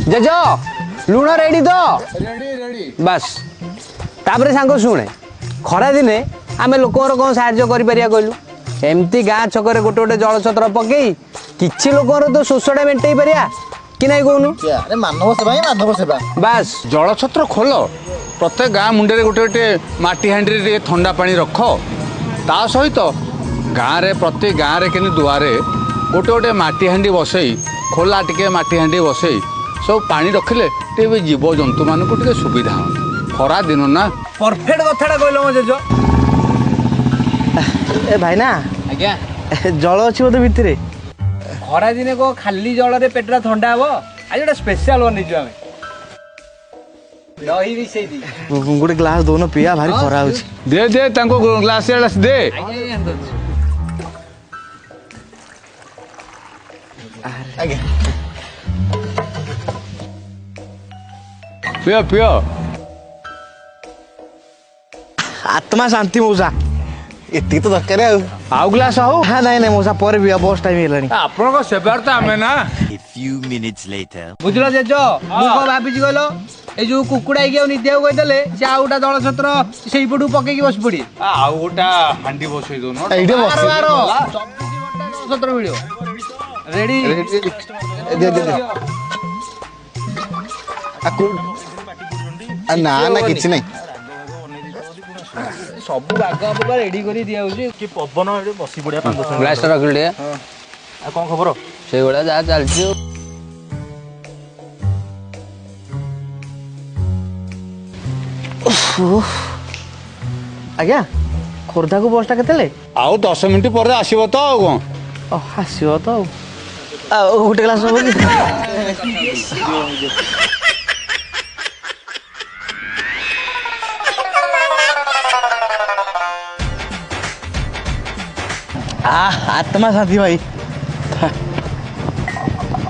जज लुण रेडी तो रेडी बस तापर सांग शुणे खरा दिने आम लोकर कौन साहाଯ୍य कहलु एमती गाँ छक गोटे गोटे जलछत्र पकई किसी लोकर तो शोषटा मेटाई पारिया कि नहीं कहूनु अरे मानव सेवा ही मानव सेवा बस जलछत्र खोल प्रत्येक गाँ मुंडे गोटे गोटे माटी हांडी ठंडा पानी रख ता सहित गाँव में प्रत्येक गाँव में कि दुआरे गोटे गोटे माटी हांडी बसई खोला टिके माटी हांडी बसई सब पानी रखिले टे जीव जंतु मान को सुविधा खरा दिन ना परफेक्ट कथाटा कहल मो जज ए भाई ना आज्ञा जल अच्छी बोधे भितर खरा दिने को खाली जल रे पेटरा ठंडा हबो आज गोटे स्पेशल बनिजु आमे दही भी से दी गोटे ग्लास दोनो पिया भारी खरा होची दे दे तांको ग्लास दे आगे पियो पियो आत्मा शांति मौसा एति तो दरकार आउ ग्लास हो हाँ नहीं नहीं मौसा पर भी बस टाइम हेलानी आपन सेवार तो आमे ना A few minutes later. बुझलो जज मु को भाबिछि कहलो ए जो कुकुडा के निदिया कहि देले से आउटा दଳ छत्र सेई पडू पकेकी बस पड़ी आउ गोटा हांडी बसई दो न एइडे बस 24 घंटा दଳ छत्र वीडियो रेडी दे दे दे ना ना किछि नहीं सब बाग बाग रेडी करी दिया होची कि पवन एडे बसी पड़िया 5-10 ग्लास रखल दे आ कोन खबर से गोला जा चलछि आज्ञा खोर्धा को बसटा केतेले आउ 10 मिनिट पर आसीबो तो आउ कोन हसियो तो गोटे ग्लास हो कि आत्मा शांति भाई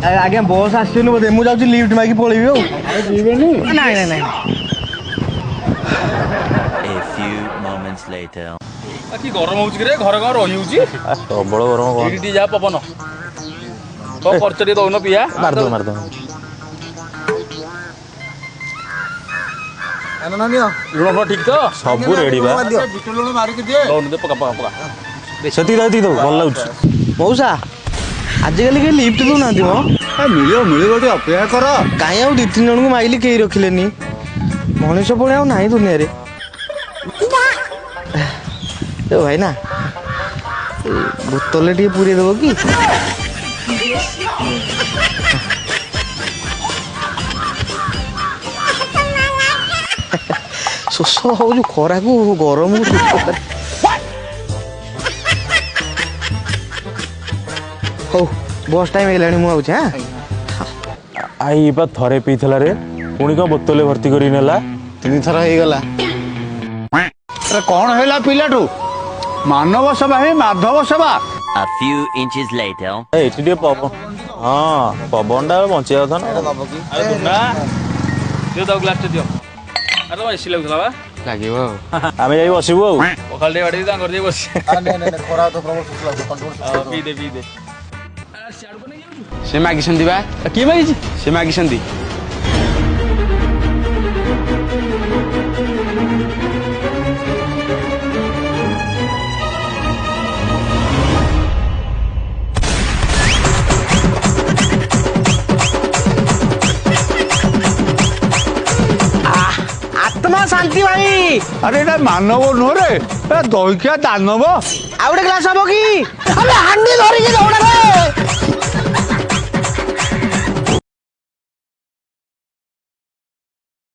आज्ञा बस आसनी बोधे मुझे जाऊँ लिफ्ट मागी पलैबी नहीं नहीं नहीं A few moments later. कि गरम होउछ रे घर घर रही होउछ प्रबल गरम एडी जा पवन तो खर्च दे दउन पिया मार दो लुण ठीक तो सब रेडी बा बिट लुण मारी के दे दउन दे पका पका पका सेती दाती दो भल लागुछ मौसा आजिकल के लिफ्ट दो ना दियो मिलियो मिलियो टे अपेक्षा कर काई आउ 2-3 जन को माइली केही रखिलेनी मनीष पड़े आउ नाही दुनिया रे ए भाई ना बोतल टी पूरी देबो की शोष हो जो खरा को गरम हो बस टाइम हेलानी मु आउछ हां आई बा थरे पीथला रे पुणी को बोतले भर्ती करी नेला 3 थर हे गला अरे कौन हैला पिलाटू मानव सेवा है माधव सेवा A few inches later. ए एठी दे पवन हां पवन डा बंचिया था ना अरे दुना दियो दो ग्लास दियो अरे भाई एसी लागुला बा लागिबो आमे जाई बसिबो आ पखाल दे बाडी दा कर दे बस नहीं खरा तो प्रबल सुख लागो कंट्रोल पी दे से मागिसंदी बा की मागिछि से मागिसंदी आत्मा शांति भाई अरे एटा मानव नुह रे दहिकिया दानव आ गोटे ग्लास हबो की अबे हांडी धरि के दौड़ा रे